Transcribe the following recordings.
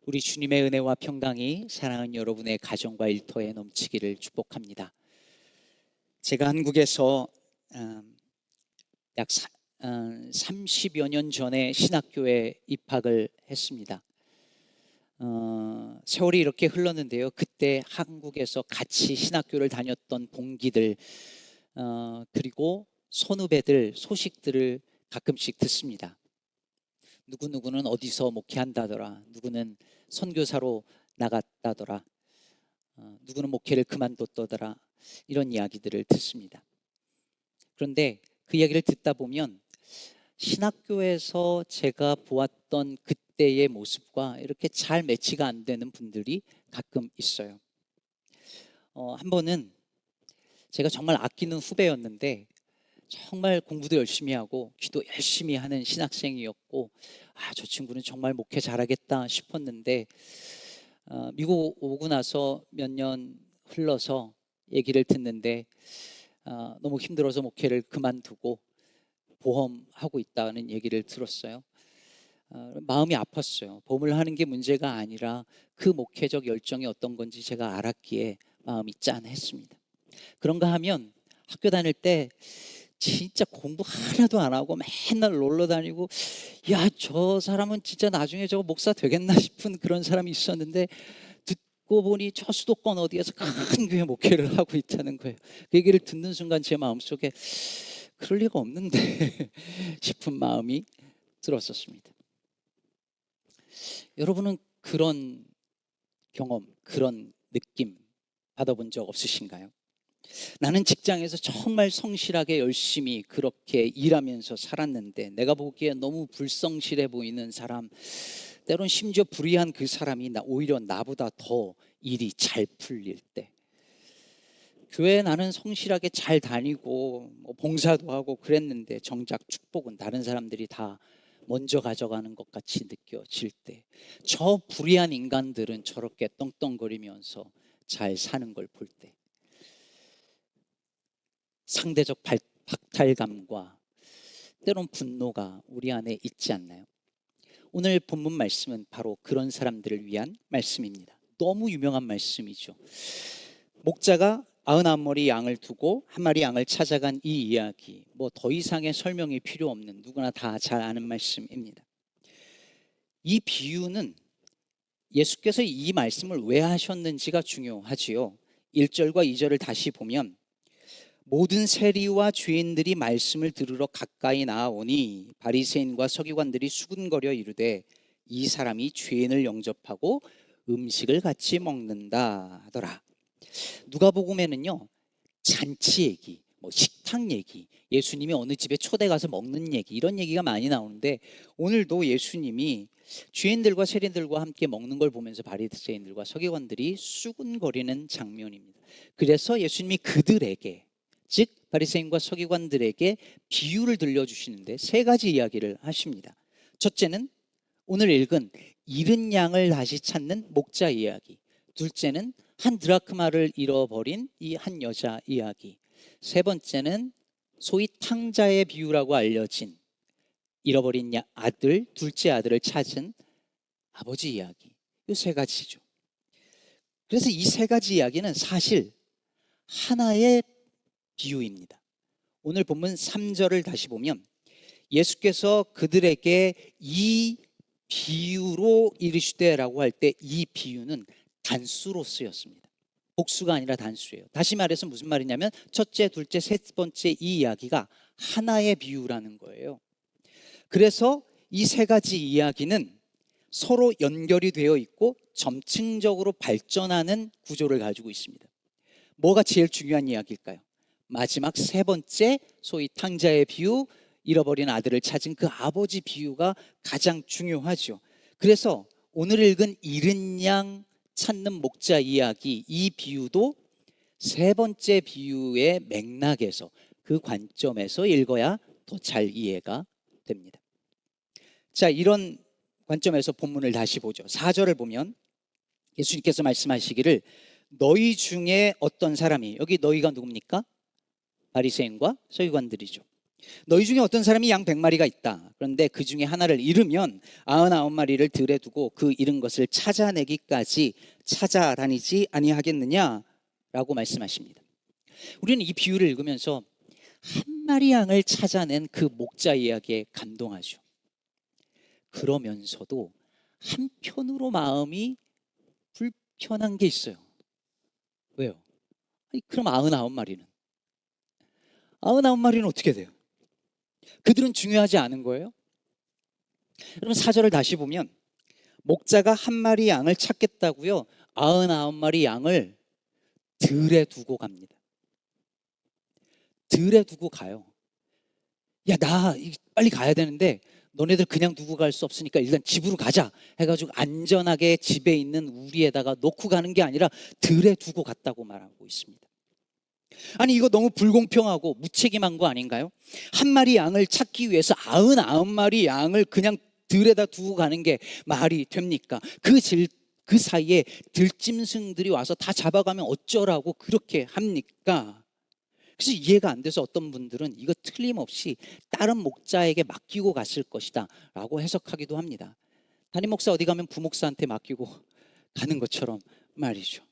우리 주님의 은혜와 평강이 사랑하는 여러분의 가정과 일터에 넘치기를 축복합니다. 제가 한국에서 약 30여 년 전에 신학교에 입학을 했습니다. 세월이 이렇게 흘렀는데요. 그때 한국에서 같이 신학교를 다녔던 동기들 그리고 선후배들 소식들을 가끔씩 듣습니다. 누구누구는 어디서 목회한다더라, 누구는 선교사로 나갔다더라, 누구는 목회를 그만뒀다더라, 이런 이야기들을 듣습니다. 그런데 그 이야기를 듣다 보면 신학교에서 제가 보았던 그때의 모습과 이렇게 잘 매치가 안 되는 분들이 가끔 있어요. 한 번은 제가 정말 아끼는 후배였는데 정말 공부도 열심히 하고 기도 열심히 하는 신학생이었고, 저 친구는 정말 목회 잘하겠다 싶었는데 미국 오고 나서 몇 년 흘러서 얘기를 듣는데 너무 힘들어서 목회를 그만두고 보험하고 있다는 얘기를 들었어요. 마음이 아팠어요. 보험을 하는 게 문제가 아니라 그 목회적 열정이 어떤 건지 제가 알았기에 마음이 짠했습니다. 그런가 하면 학교 다닐 때 진짜 공부 하나도 안 하고 맨날 놀러 다니고, 저 사람은 진짜 나중에 저거 목사 되겠나 싶은 그런 사람이 있었는데, 듣고 보니 저 수도권 어디에서 큰 교회 목회를 하고 있다는 거예요. 그 얘기를 듣는 순간 제 마음속에 그럴 리가 없는데 싶은 마음이 들었었습니다. 여러분은 그런 경험, 그런 느낌 받아본 적 없으신가요? 나는 직장에서 정말 성실하게 열심히 그렇게 일하면서 살았는데 내가 보기에 너무 불성실해 보이는 사람, 때론 심지어 불의한 그 사람이 오히려 나보다 더 일이 잘 풀릴 때, 교회에 나는 성실하게 잘 다니고 봉사도 하고 그랬는데 정작 축복은 다른 사람들이 다 먼저 가져가는 것 같이 느껴질 때, 저 불의한 인간들은 저렇게 떵떵거리면서 잘 사는 걸 볼 때, 상대적 박탈감과 때론 분노가 우리 안에 있지 않나요? 오늘 본문 말씀은 바로 그런 사람들을 위한 말씀입니다. 너무 유명한 말씀이죠. 목자가 99마리 양을 두고 한 마리 양을 찾아간 이 이야기, 더 이상의 설명이 필요 없는, 누구나 다 잘 아는 말씀입니다. 이 비유는 예수께서 이 말씀을 왜 하셨는지가 중요하지요. 1절과 2절을 다시 보면, 모든 세리와 죄인들이 말씀을 들으러 가까이 나아오니 바리새인과 서기관들이 수군거려 이르되 이 사람이 죄인을 영접하고 음식을 같이 먹는다 하더라. 누가복음에는요, 잔치 얘기, 식탁 얘기, 예수님이 어느 집에 초대 가서 먹는 얘기, 이런 얘기가 많이 나오는데, 오늘도 예수님이 죄인들과 세리들과 함께 먹는 걸 보면서 바리새인들과 서기관들이 수군거리는 장면입니다. 그래서 예수님이 그들에게, 즉 바리새인과 서기관들에게 비유를 들려주시는데 세 가지 이야기를 하십니다. 첫째는 오늘 읽은 잃은 양을 다시 찾는 목자 이야기, 둘째는 한 드라크마를 잃어버린 이 한 여자 이야기, 세 번째는 소위 탕자의 비유라고 알려진 잃어버린 아들, 둘째 아들을 찾은 아버지 이야기, 이 세 가지죠. 그래서 이 세 가지 이야기는 사실 하나의 비유입니다. 오늘 본문 3절을 다시 보면 예수께서 그들에게 이 비유로 이르시되라고 할 때 이 비유는 단수로 쓰였습니다. 복수가 아니라 단수예요. 다시 말해서 무슨 말이냐면 첫째, 둘째, 세 번째 이 이야기가 하나의 비유라는 거예요. 그래서 이 세 가지 이야기는 서로 연결이 되어 있고 점층적으로 발전하는 구조를 가지고 있습니다. 뭐가 제일 중요한 이야기일까요? 마지막 세 번째, 소위 탕자의 비유, 잃어버린 아들을 찾은 그 아버지 비유가 가장 중요하죠. 그래서 오늘 읽은 잃은 양 찾는 목자 이야기, 이 비유도 세 번째 비유의 맥락에서, 그 관점에서 읽어야 더 잘 이해가 됩니다. 자, 이런 관점에서 본문을 다시 보죠. 4절을 보면 예수님께서 말씀하시기를 너희 중에 어떤 사람이, 여기 너희가 누굽니까? 바리새인과 서기관들이죠. 너희 중에 어떤 사람이 양 100마리가 있다. 그런데 그 중에 하나를 잃으면 99마리를 들에 두고 그 잃은 것을 찾아내기까지 찾아다니지 아니하겠느냐? 라고 말씀하십니다. 우리는 이 비유를 읽으면서 한 마리 양을 찾아낸 그 목자 이야기에 감동하죠. 그러면서도 한편으로 마음이 불편한 게 있어요. 왜요? 그럼 99마리는? 99마리는 어떻게 돼요? 그들은 중요하지 않은 거예요? 여러분 4절을 다시 보면 목자가 한 마리 양을 찾겠다고요 99마리 양을 들에 두고 갑니다. 들에 두고 가요. 야, 나 빨리 가야 되는데 너네들 그냥 두고 갈 수 없으니까 일단 집으로 가자 해가지고 안전하게 집에 있는 우리에다가 놓고 가는 게 아니라 들에 두고 갔다고 말하고 있습니다. 아니 이거 너무 불공평하고 무책임한 거 아닌가요? 한 마리 양을 찾기 위해서 99마리 양을 그냥 들에다 두고 가는 게 말이 됩니까? 그 사이에 들짐승들이 와서 다 잡아가면 어쩌라고 그렇게 합니까? 그래서 이해가 안 돼서 어떤 분들은 이거 틀림없이 다른 목자에게 맡기고 갔을 것이다 라고 해석하기도 합니다. 담임 목사 어디 가면 부목사한테 맡기고 가는 것처럼 말이죠.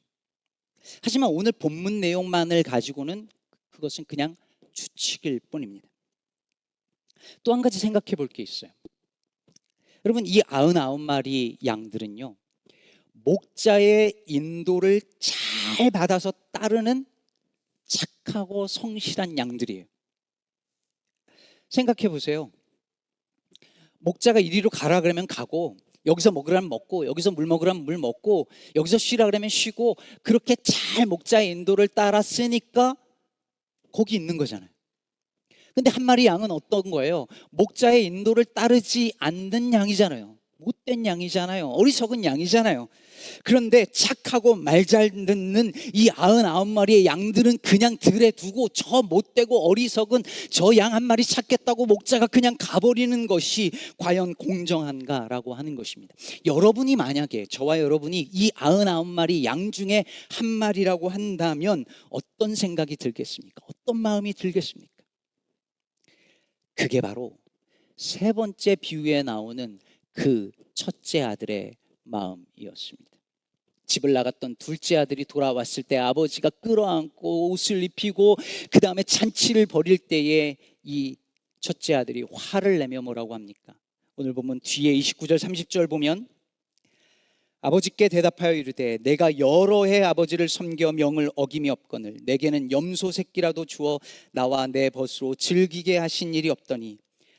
하지만 오늘 본문 내용만을 가지고는 그것은 그냥 추측일 뿐입니다. 또 한 가지 생각해 볼 게 있어요. 여러분 이 99마리 양들은요 목자의 인도를 잘 받아서 따르는 착하고 성실한 양들이에요. 생각해 보세요. 목자가 이리로 가라 그러면 가고 여기서 먹으라면 먹고 여기서 물 먹으라면 물 먹고 여기서 쉬라 그러면 쉬고 그렇게 잘 목자의 인도를 따랐으니까 거기 있는 거잖아요. 근데 한 마리 양은 어떤 거예요? 목자의 인도를 따르지 않는 양이잖아요. 못된 양이잖아요. 어리석은 양이잖아요. 그런데 착하고 말 잘 듣는 이 99마리의 양들은 그냥 들에 두고 저 못되고 어리석은 저 양 한 마리 찾겠다고 목자가 그냥 가버리는 것이 과연 공정한가라고 하는 것입니다. 여러분이 만약에 저와 여러분이 이 99마리 양 중에 한 마리라고 한다면 어떤 생각이 들겠습니까? 어떤 마음이 들겠습니까? 그게 바로 세 번째 비유에 나오는 그 첫째 아들의 마음이었습니다. 집을 나갔던 둘째 아들이 돌아왔을 때 아버지가 끌어안고 옷을 입히고 그 다음에 잔치를 벌일 때에 이 첫째 아들이 화를 내며 뭐라고 합니까? 오늘 보면 뒤에 29절 30절 보면 아버지께 대답하여 이르되 내가 여러 해 아버지를 섬겨 명을 어김이 없거늘 내게는 염소 새끼라도 주어 나와 내 벗으로 즐기게 하신 일이 없더니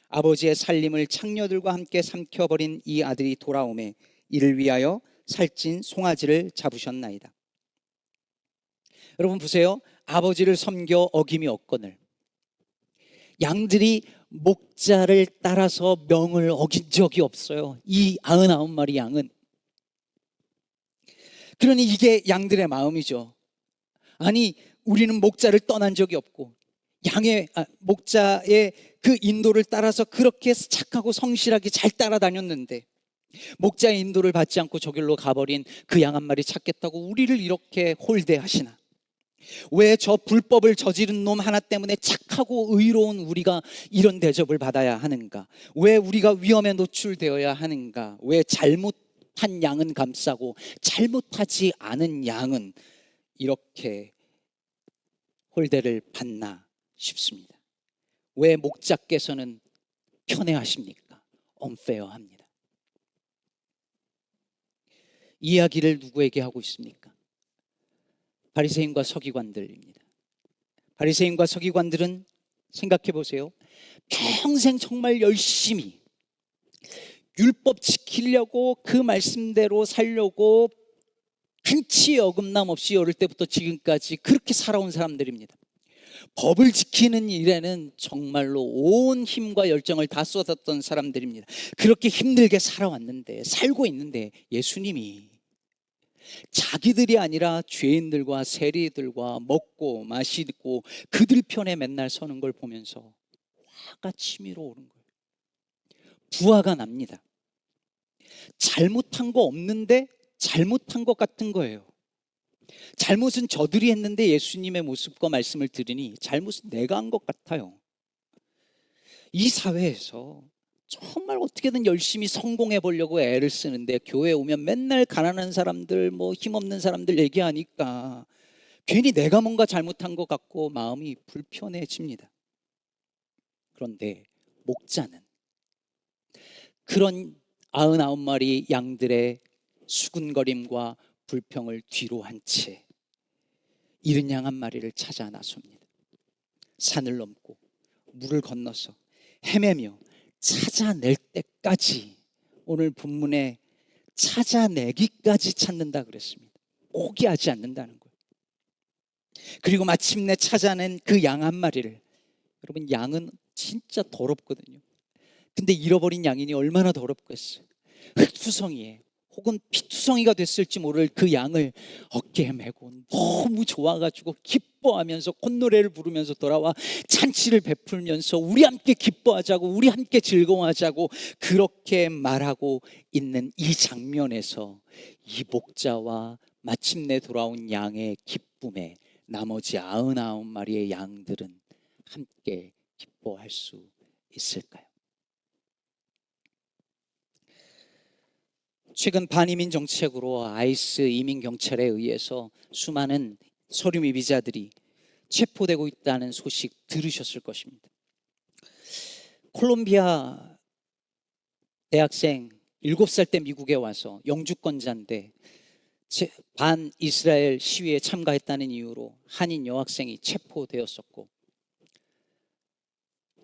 아버지의 살림을 창녀들과 함께 삼켜버린 이 아들이 돌아오매 이를 위하여 살찐 송아지를 잡으셨나이다. 여러분 보세요. 아버지를 섬겨 어김이 없거늘 양들이 목자를 따라서 명을 어긴 적이 없어요. 이 99마리 양은. 그러니 이게 양들의 마음이죠. 아니 우리는 목자를 떠난 적이 없고 목자의 그 인도를 따라서 그렇게 착하고 성실하게 잘 따라다녔는데 목자의 인도를 받지 않고 저길로 가버린 그 양 한 마리 찾겠다고 우리를 이렇게 홀대하시나? 왜 저 불법을 저지른 놈 하나 때문에 착하고 의로운 우리가 이런 대접을 받아야 하는가? 왜 우리가 위험에 노출되어야 하는가? 왜 잘못한 양은 감싸고 잘못하지 않은 양은 이렇게 홀대를 받나 싶습니다. 왜 목자께서는 편애하십니까? unfair합니다. 이야기를 누구에게 하고 있습니까? 바리새인과 서기관들입니다. 바리새인과 서기관들은 생각해 보세요. 평생 정말 열심히 율법 지키려고 그 말씀대로 살려고 한치의 어긋남 없이 어릴 때부터 지금까지 그렇게 살아온 사람들입니다. 법을 지키는 일에는 정말로 온 힘과 열정을 다 쏟았던 사람들입니다. 그렇게 힘들게 살아왔는데 살고 있는데 예수님이 자기들이 아니라 죄인들과 세리들과 먹고 마시고 그들 편에 맨날 서는 걸 보면서 화가 치밀어 오른 거예요. 부화가 납니다. 잘못한 거 없는데 잘못한 것 같은 거예요. 잘못은 저들이 했는데 예수님의 모습과 말씀을 들으니 잘못은 내가 한 것 같아요. 이 사회에서 정말 어떻게든 열심히 성공해 보려고 애를 쓰는데 교회 오면 맨날 가난한 사람들, 뭐 힘없는 사람들 얘기하니까 괜히 내가 뭔가 잘못한 것 같고 마음이 불편해집니다. 그런데 목자는 그런 99마리 양들의 수군거림과 불평을 뒤로 한 채 잃은 양 한 마리를 찾아 나섭니다. 산을 넘고 물을 건너서 헤매며 찾아낼 때까지, 오늘 본문에 찾아내기까지 찾는다 그랬습니다. 포기하지 않는다는 거예요. 그리고 마침내 찾아낸 그 양 한 마리를, 여러분 양은 진짜 더럽거든요. 근데 잃어버린 양이니 얼마나 더럽겠어요. 흙투성이에 혹은 피투성이가 됐을지 모를 그 양을 어깨에 메고 너무 좋아가지고 기뻐하면서 콧노래를 부르면서 돌아와 잔치를 베풀면서 우리 함께 기뻐하자고, 우리 함께 즐거워하자고 그렇게 말하고 있는 이 장면에서 이 목자와 마침내 돌아온 양의 기쁨에 나머지 99마리의 양들은 함께 기뻐할 수 있을까요? 최근 반이민 정책으로 아이스 이민 경찰에 의해서 수많은 서류 미비자들이 체포되고 있다는 소식 들으셨을 것입니다. 콜롬비아 대학생 7살 때 미국에 와서 영주권자인데 반 이스라엘 시위에 참가했다는 이유로 한인 여학생이 체포되었었고,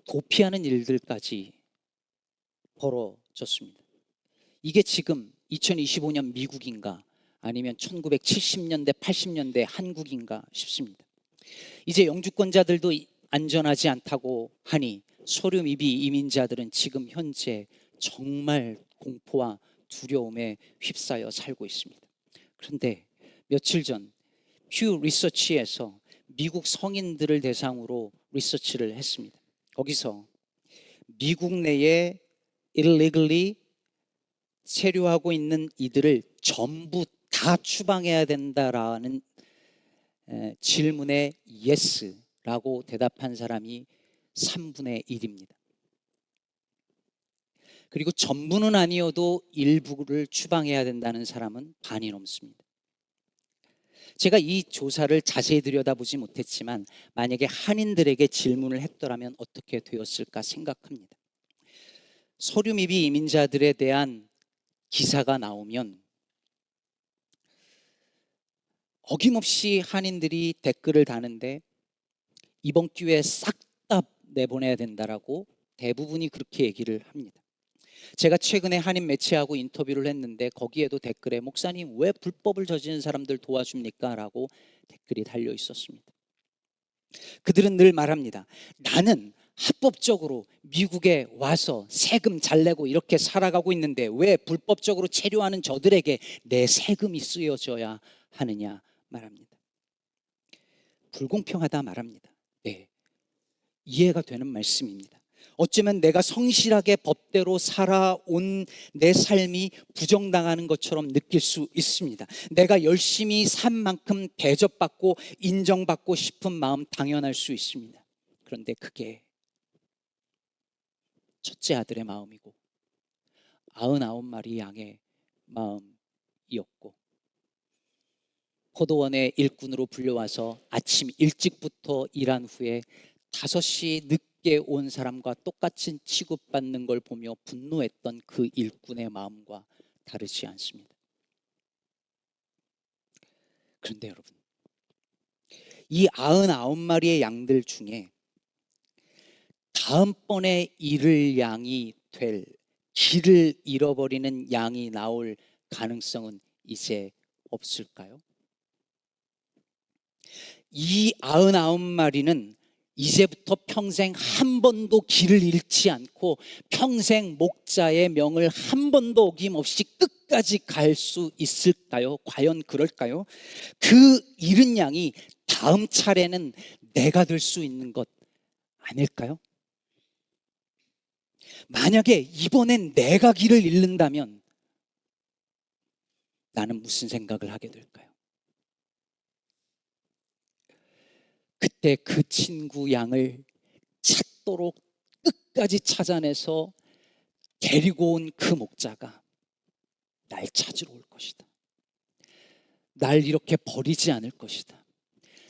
도피하는 일들까지 벌어졌습니다. 이게 지금 2025년 미국인가 아니면 1970년대 80년대 한국인가 싶습니다. 이제 영주권자들도 안전하지 않다고 하니 서류 미비 이민자들은 지금 현재 정말 공포와 두려움에 휩싸여 살고 있습니다. 그런데 며칠 전 퓨 리서치에서 미국 성인들을 대상으로 리서치를 했습니다. 거기서 미국 내에 illegally 체류하고 있는 이들을 전부 다 추방해야 된다라는 질문에 yes라고 대답한 사람이 3분의 1입니다. 그리고 전부는 아니어도 일부를 추방해야 된다는 사람은 반이 넘습니다. 제가 이 조사를 자세히 들여다보지 못했지만 만약에 한인들에게 질문을 했더라면 어떻게 되었을까 생각합니다. 서류 미비 이민자들에 대한 기사가 나오면 어김없이 한인들이 댓글을 다는데 이번 기회에 싹 다 내보내야 된다라고 대부분이 그렇게 얘기를 합니다. 제가 최근에 한인 매체하고 인터뷰를 했는데 거기에도 댓글에 목사님 왜 불법을 저지른 사람들 도와줍니까? 라고 댓글이 달려 있었습니다. 그들은 늘 말합니다. 나는 합법적으로 미국에 와서 세금 잘 내고 이렇게 살아가고 있는데 왜 불법적으로 체류하는 저들에게 내 세금이 쓰여져야 하느냐 말합니다. 불공평하다 말합니다. 네, 이해가 되는 말씀입니다. 어쩌면 내가 성실하게 법대로 살아온 내 삶이 부정당하는 것처럼 느낄 수 있습니다. 내가 열심히 산 만큼 대접받고 인정받고 싶은 마음 당연할 수 있습니다. 그런데 그게 첫째 아들의 마음이고 99마리 양의 마음이었고, 포도원의 일꾼으로 불려와서 아침 일찍부터 일한 후에 5시 늦게 온 사람과 똑같이 취급받는 걸 보며 분노했던 그 일꾼의 마음과 다르지 않습니다. 그런데 여러분, 이 99마리의 양들 중에 다음번에 잃을 양이 될, 길을 잃어버리는 양이 나올 가능성은 이제 없을까요? 이 99마리는 이제부터 평생 한 번도 길을 잃지 않고 평생 목자의 명을 한 번도 어김없이 끝까지 갈 수 있을까요? 과연 그럴까요? 그 잃은 양이 다음 차례는 내가 될 수 있는 것 아닐까요? 만약에 이번엔 내가 길을 잃는다면 나는 무슨 생각을 하게 될까요? 그때 그 친구 양을 찾도록 끝까지 찾아내서 데리고 온 그 목자가 날 찾으러 올 것이다. 날 이렇게 버리지 않을 것이다.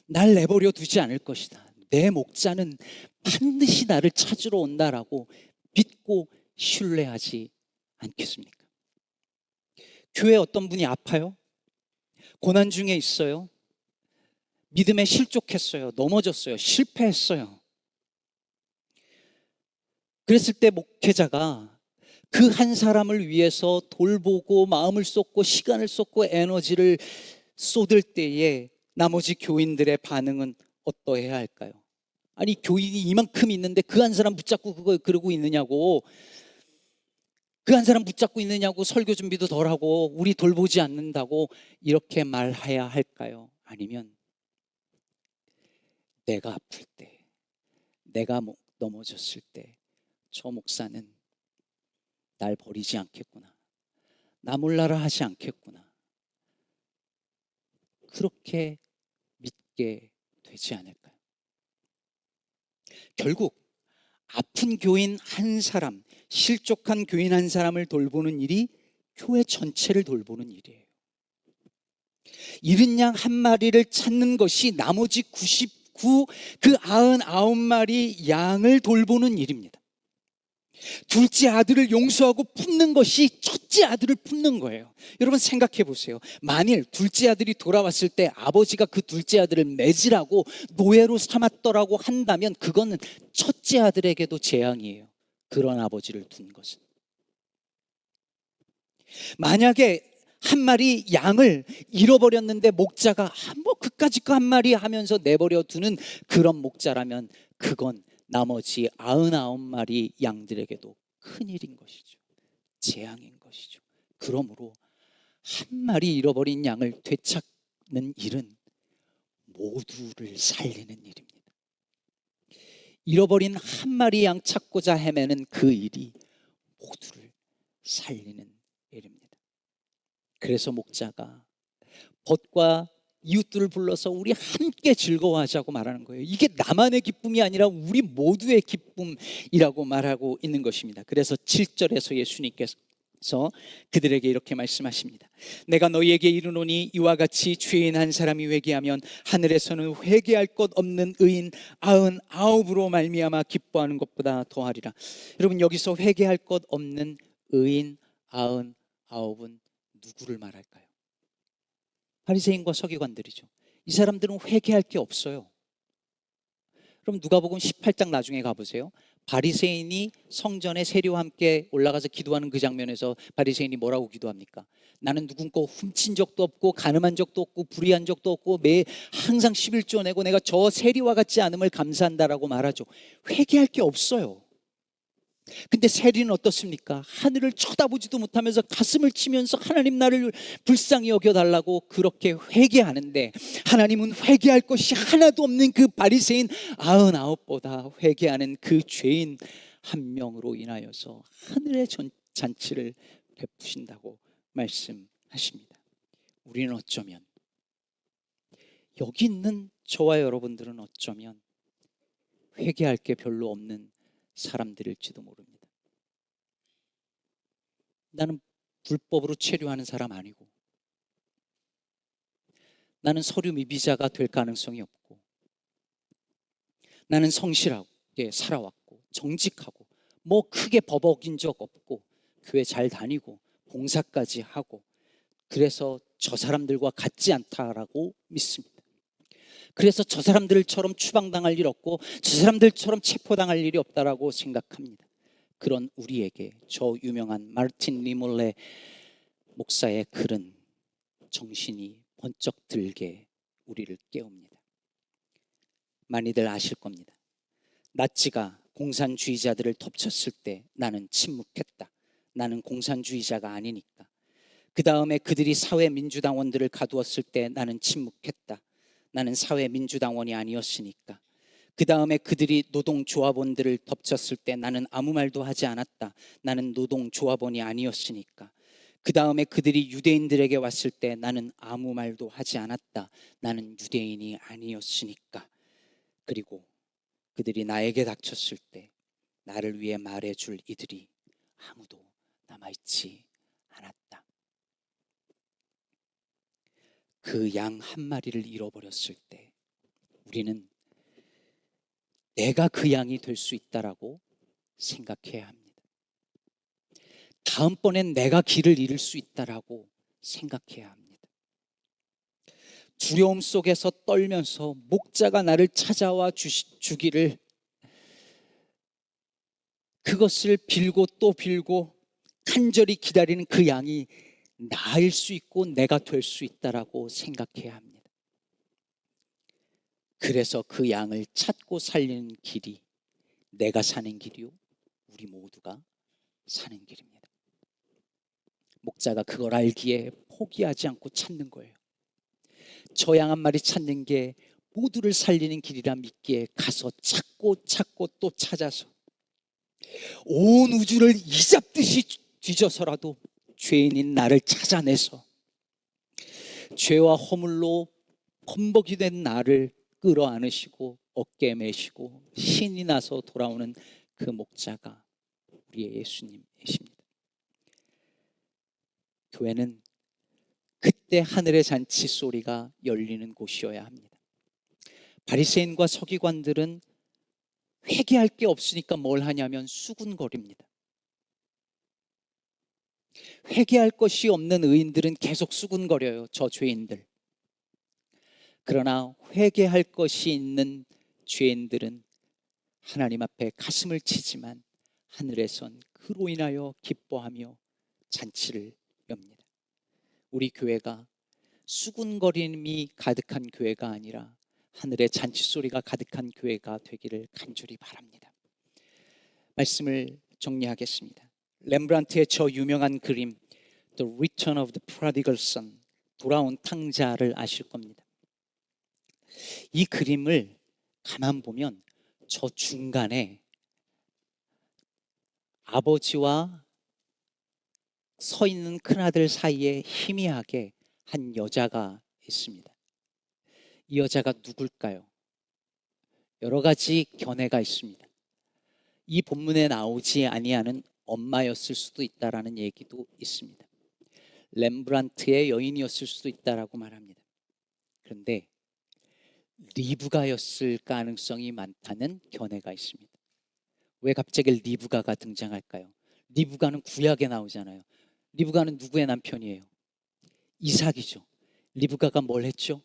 날 내버려 두지 않을 것이다. 내 목자는 반드시 나를 찾으러 온다라고 믿고 신뢰하지 않겠습니까? 교회 어떤 분이 아파요? 고난 중에 있어요. 믿음에 실족했어요. 넘어졌어요. 실패했어요. 그랬을 때 목회자가 그 한 사람을 위해서 돌보고 마음을 쏟고 시간을 쏟고 에너지를 쏟을 때에 나머지 교인들의 반응은 어떠해야 할까요? 아니, 교인이 이만큼 있는데 그 한 사람 붙잡고 그러고 있느냐고, 그 한 사람 붙잡고 있느냐고, 설교 준비도 덜하고 우리 돌보지 않는다고 이렇게 말해야 할까요? 아니면 내가 아플 때, 내가 넘어졌을 때 저 목사는 날 버리지 않겠구나, 나 몰라라 하지 않겠구나, 그렇게 믿게 되지 않을까요? 결국 아픈 교인 한 사람, 실족한 교인 한 사람을 돌보는 일이 교회 전체를 돌보는 일이에요. 잃은 양 한 마리를 찾는 것이 나머지 99, 그 99마리 양을 돌보는 일입니다. 둘째 아들을 용서하고 품는 것이 첫째 아들을 품는 거예요. 여러분 생각해 보세요. 만일 둘째 아들이 돌아왔을 때 아버지가 그 둘째 아들을 매질하고 노예로 삼았더라고 한다면 그거는 첫째 아들에게도 재앙이에요. 그런 아버지를 둔 것은. 만약에 한 마리 양을 잃어버렸는데 목자가 뭐 그까짓 거 한 마리 하면서 내버려 두는 그런 목자라면 그건 나머지 99마리 양들에게도 큰일인 것이죠. 재앙인 것이죠. 그러므로 한 마리 잃어버린 양을 되찾는 일은 모두를 살리는 일입니다. 잃어버린 한 마리 양 찾고자 헤매는 그 일이 모두를 살리는 일입니다. 그래서 목자가 벗과 이웃들을 불러서 우리 함께 즐거워하자고 말하는 거예요. 이게 나만의 기쁨이 아니라 우리 모두의 기쁨이라고 말하고 있는 것입니다. 그래서 7절에서 예수님께서 그들에게 이렇게 말씀하십니다. 내가 너희에게 이르노니 이와 같이 죄인 한 사람이 회개하면 하늘에서는 회개할 것 없는 의인 99으로 말미암아 기뻐하는 것보다 더하리라. 여러분, 여기서 회개할 것 없는 의인 99은 누구를 말할까요? 바리새인과 서기관들이죠. 이 사람들은 회개할 게 없어요. 그럼 누가복음 18장 나중에 가보세요. 바리새인이 성전에 세리와 함께 올라가서 기도하는 그 장면에서 바리새인이 뭐라고 기도합니까? 나는 누군 거 훔친 적도 없고 가늠한 적도 없고 불의한 적도 없고 항상 11조 내고 내가 저 세리와 같지 않음을 감사한다라고 말하죠. 회개할 게 없어요. 근데 세리는 어떻습니까? 하늘을 쳐다보지도 못하면서 가슴을 치면서 하나님 나를 불쌍히 여겨달라고 그렇게 회개하는데, 하나님은 회개할 것이 하나도 없는 그 바리새인 99보다 회개하는 그 죄인 한 명으로 인하여서 하늘의 잔치를 베푸신다고 말씀하십니다. 우리는 어쩌면, 여기 있는 저와 여러분들은 어쩌면 회개할 게 별로 없는 사람들일지도 모릅니다. 나는 불법으로 체류하는 사람 아니고, 나는 서류 미비자가 될 가능성이 없고, 나는 성실하게 살아왔고 정직하고 뭐 크게 버벅인 적 없고 교회 잘 다니고 봉사까지 하고, 그래서 저 사람들과 같지 않다라고 믿습니다. 그래서 저 사람들처럼 추방당할 일 없고 저 사람들처럼 체포당할 일이 없다라고 생각합니다. 그런 우리에게 저 유명한 마르틴 리몰레 목사의 글은 정신이 번쩍 들게 우리를 깨웁니다. 많이들 아실 겁니다. 나치가 공산주의자들을 덮쳤을 때 나는 침묵했다. 나는 공산주의자가 아니니까. 그 다음에 그들이 사회민주당원들을 가두었을 때 나는 침묵했다. 나는 사회민주당원이 아니었으니까. 그 다음에 그들이 노동조합원들을 덮쳤을 때 나는 아무 말도 하지 않았다. 나는 노동조합원이 아니었으니까. 그 다음에 그들이 유대인들에게 왔을 때 나는 아무 말도 하지 않았다. 나는 유대인이 아니었으니까. 그리고 그들이 나에게 닥쳤을 때 나를 위해 말해줄 이들이 아무도 남아있지 않았다. 그 양 한 마리를 잃어버렸을 때 우리는 내가 그 양이 될 수 있다라고 생각해야 합니다. 다음번엔 내가 길을 잃을 수 있다라고 생각해야 합니다. 두려움 속에서 떨면서 목자가 나를 찾아와 주기를, 그것을 빌고 또 빌고 간절히 기다리는 그 양이 나일 수 있고 내가 될 수 있다라고 생각해야 합니다. 그래서 그 양을 찾고 살리는 길이 내가 사는 길이요, 우리 모두가 사는 길입니다. 목자가 그걸 알기에 포기하지 않고 찾는 거예요. 저 양 한 마리 찾는 게 모두를 살리는 길이라 믿기에 가서 찾고 또 찾아서 온 우주를 이잡듯이 뒤져서라도 죄인인 나를 찾아내서 죄와 허물로 범벅이 된 나를 끌어안으시고 어깨에 메시고 신이 나서 돌아오는 그 목자가 우리의 예수님이십니다. 교회는 그때 하늘의 잔치 소리가 열리는 곳이어야 합니다. 바리새인과 서기관들은 회개할 게 없으니까 뭘 하냐면 수군거립니다. 회개할 것이 없는 의인들은 계속 수군거려요, 저 죄인들. 그러나 회개할 것이 있는 죄인들은 하나님 앞에 가슴을 치지만 하늘에선 그로 인하여 기뻐하며 잔치를 엽니다. 우리 교회가 수군거림이 가득한 교회가 아니라 하늘의 잔치 소리가 가득한 교회가 되기를 간절히 바랍니다. 말씀을 정리하겠습니다. 렘브란트의 저 유명한 그림 The Return of the Prodigal Son, 돌아온 탕자를 아실 겁니다. 이 그림을 가만 보면 저 중간에 아버지와 서 있는 큰아들 사이에 희미하게 한 여자가 있습니다. 이 여자가 누굴까요? 여러 가지 견해가 있습니다. 이 본문에 나오지 아니하는 엄마였을 수도 있다라는 얘기도 있습니다. 렘브란트의 여인이었을 수도 있다라고 말합니다. 그런데 리브가였을 가능성이 많다는 견해가 있습니다. 왜 갑자기 리브가가 등장할까요? 리브가는 구약에 나오잖아요. 리브가는 누구의 남편이에요? 이삭이죠. 리브가가 뭘 했죠?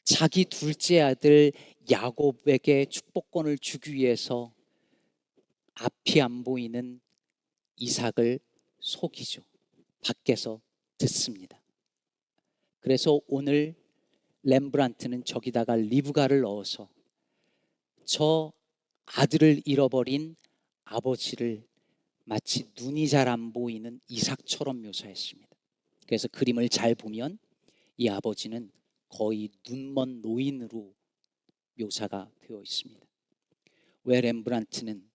자기 둘째 아들 야곱에게 축복권을 주기 위해서 앞이 안 보이는 이삭을 속이죠. 밖에서 듣습니다. 그래서 오늘 렘브란트는 저기다가 리브가를 넣어서 저 아들을 잃어버린 아버지를 마치 눈이 잘 안 보이는 이삭처럼 묘사했습니다. 그래서 그림을 잘 보면 이 아버지는 거의 눈먼 노인으로 묘사가 되어 있습니다. 왜 렘브란트는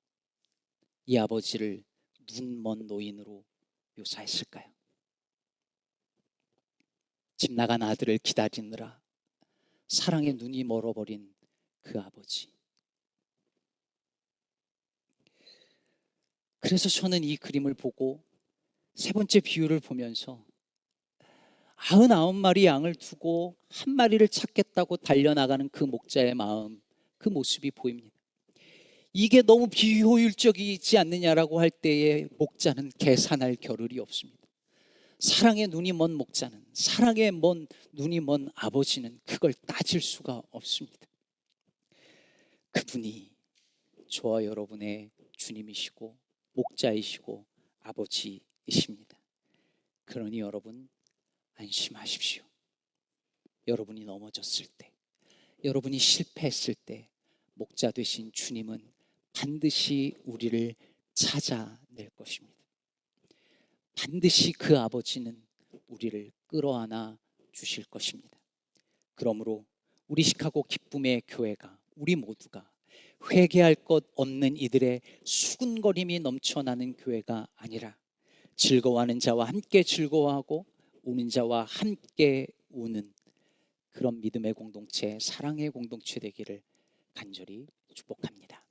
이 아버지를 눈먼 노인으로 묘사했을까요? 집 나간 아들을 기다리느라 사랑의 눈이 멀어버린 그 아버지. 그래서 저는 이 그림을 보고 세 번째 비유를 보면서 99마리 양을 두고 한 마리를 찾겠다고 달려나가는 그 목자의 마음, 그 모습이 보입니다. 이게 너무 비효율적이지 않느냐라고 할 때에 목자는 계산할 겨를이 없습니다. 사랑의 눈이 먼 목자는, 사랑의 눈이 먼 아버지는 그걸 따질 수가 없습니다. 그분이 저와 여러분의 주님이시고 목자이시고 아버지이십니다. 그러니 여러분 안심하십시오. 여러분이 넘어졌을 때, 여러분이 실패했을 때 목자 되신 주님은 반드시 우리를 찾아낼 것입니다. 반드시 그 아버지는 우리를 끌어안아 주실 것입니다. 그러므로 우리 시카고 기쁨의 교회가, 우리 모두가 회개할 것 없는 이들의 수군거림이 넘쳐나는 교회가 아니라 즐거워하는 자와 함께 즐거워하고 우는 자와 함께 우는 그런 믿음의 공동체, 사랑의 공동체 되기를 간절히 축복합니다.